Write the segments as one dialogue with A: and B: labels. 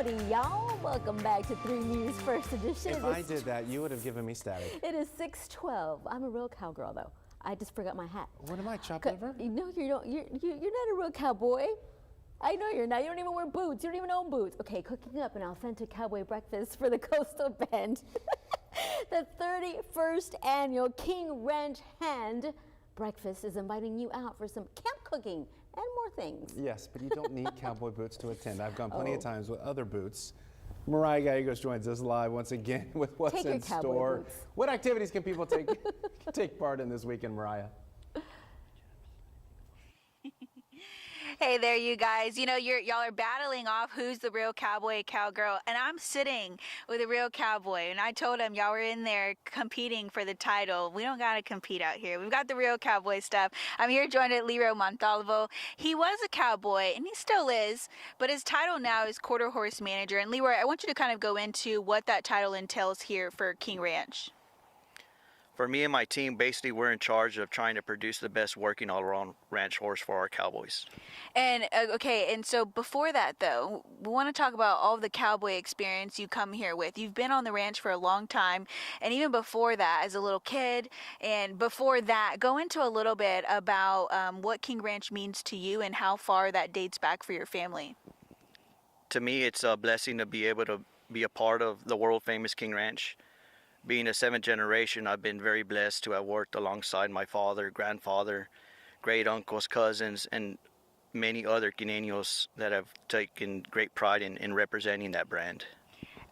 A: Howdy, y'all. Welcome back to 3 News First Edition.
B: If I did that, you would have given me static.
A: It is 6:12. I'm a real cowgirl, though. I just forgot my hat.
B: What am I, chopped liver?
A: No, you don't. You're not a real cowboy. I know you're not. You don't even wear boots. You don't even own boots. Okay, cooking up an authentic cowboy breakfast for the Coastal Bend. The 31st annual King Ranch Hand Breakfast is inviting you out for some camp cooking and more things.
B: Yes, but you don't need cowboy boots to attend. I've gone plenty of times with other boots. Mariah Gallegos joins us live once again with what's in store.
A: Boots.
B: What activities can people take part in this weekend, Mariah?
C: Hey there, you guys. You know, y'all are battling off who's the real cowboy, cowgirl, and I'm sitting with a real cowboy. And I told him y'all were in there competing for the title. We don't gotta compete out here. We've got the real cowboy stuff. I'm here joined at Leroy Montalvo. He was a cowboy, and he still is, but his title now is quarter horse manager. And Leroy, I want you to kind of go into what that title entails here for King Ranch.
D: For me and my team, basically, we're in charge of trying to produce the best working all-around ranch horse for our Cowboys.
C: And okay, and so before that, though, we want to talk about all of the cowboy experience you come here with. You've been on the ranch for a long time, and even before that, as a little kid, and before that, go into a little bit about what King Ranch means to you and how far that dates back for your family.
D: To me, it's a blessing to be able to be a part of the world-famous King Ranch. Being a 7th generation, I've been very blessed to have worked alongside my father, grandfather, great uncles, cousins, and many other Queneños that have taken great pride in representing that brand.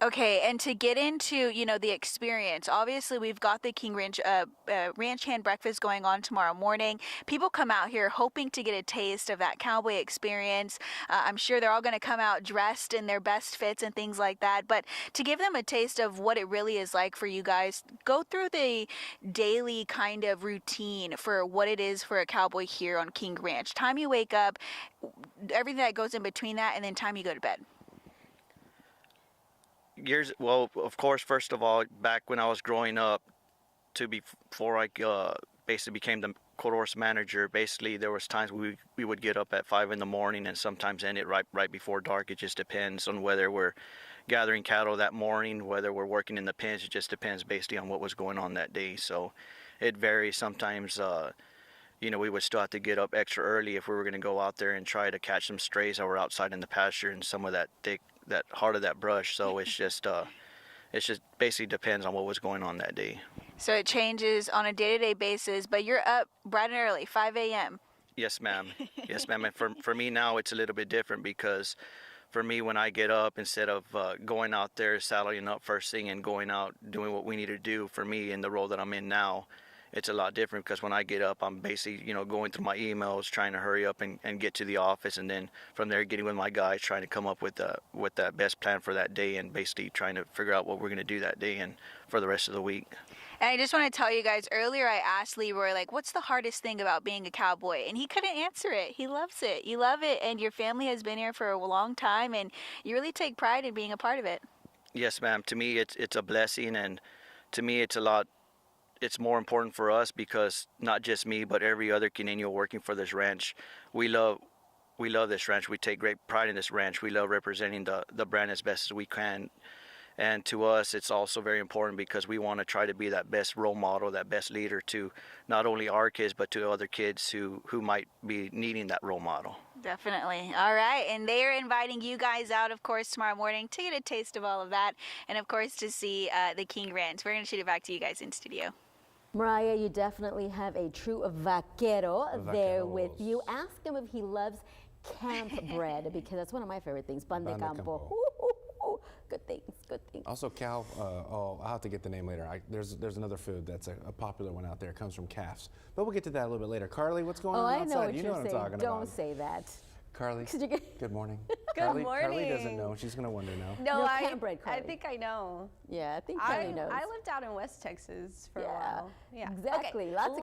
C: Okay, and to get into, you know, the experience, obviously we've got the King Ranch Ranch Hand Breakfast going on tomorrow morning. People come out here hoping to get a taste of that cowboy experience. I'm sure they're all going to come out dressed in their best fits and things like that. But to give them a taste of what it really is like for you guys, go through the daily kind of routine for what it is for a cowboy here on King Ranch. Time you wake up, everything that goes in between that, and then time you go to bed.
D: Well, of course, first of all, back when I was growing up, before I basically became the quarter horse manager, basically there was times we would get up at 5 in the morning and sometimes end it right before dark. It just depends on whether we're gathering cattle that morning, whether we're working in the pens. It just depends basically on what was going on that day. So it varies. Sometimes, you know, we would still have to get up extra early if we were going to go out there and try to catch some strays that were outside in the pasture and some of that heart of that brush. So it's just basically depends on what was going on that day.
C: So it changes on a day-to-day basis, but you're up bright and early, 5 a.m.
D: Yes, ma'am. Yes, ma'am. And for me now, it's a little bit different because for me, when I get up, instead of going out there, saddling up first thing and going out, doing what we need to do, for me in the role that I'm in now, it's a lot different because when I get up, I'm basically, you know, going through my emails, trying to hurry up and get to the office, and then from there getting with my guys, trying to come up with that best plan for that day, and basically trying to figure out what we're going to do that day and for the rest of the week.
C: And I just want to tell you guys, earlier I asked Leroy, like, what's the hardest thing about being a cowboy? And he couldn't answer it. He loves it. You love it, and your family has been here for a long time, and you really take pride in being a part of it. Yes,
D: ma'am. To me, it's a blessing, and to me, it's more important for us because not just me, but every other Queneño working for this ranch, we love this ranch. We take great pride in this ranch. We love representing the brand as best as we can. And to us, it's also very important because we want to try to be that best role model, that best leader to not only our kids, but to other kids who might be needing that role model.
C: Definitely. All right. And they are inviting you guys out, of course, tomorrow morning to get a taste of all of that. And, of course, to see the King Ranch. We're going to shoot it back to you guys in studio.
A: Mariah, you definitely have a true vaquero there with you. Ask him if he loves camp bread, because that's one of my favorite things. Pan de campo. Good things, good things.
B: Also, I'll have to get the name later. There's another food that's a popular one out there. It comes from calves. But we'll get to that a little bit later. Carly, what's going on outside?
A: I know what
B: you
A: you're
B: know what
A: saying.
B: I'm talking
A: Don't
B: about.
A: say that.
B: Carly, good morning.
E: Good morning.
B: Carly doesn't know. She's going to wonder now.
E: No,
A: camp bread,
E: I think I know.
A: Yeah, I think Carly knows.
E: I lived out in West Texas for a while.
A: Yeah, exactly.
E: Okay.
A: Lots of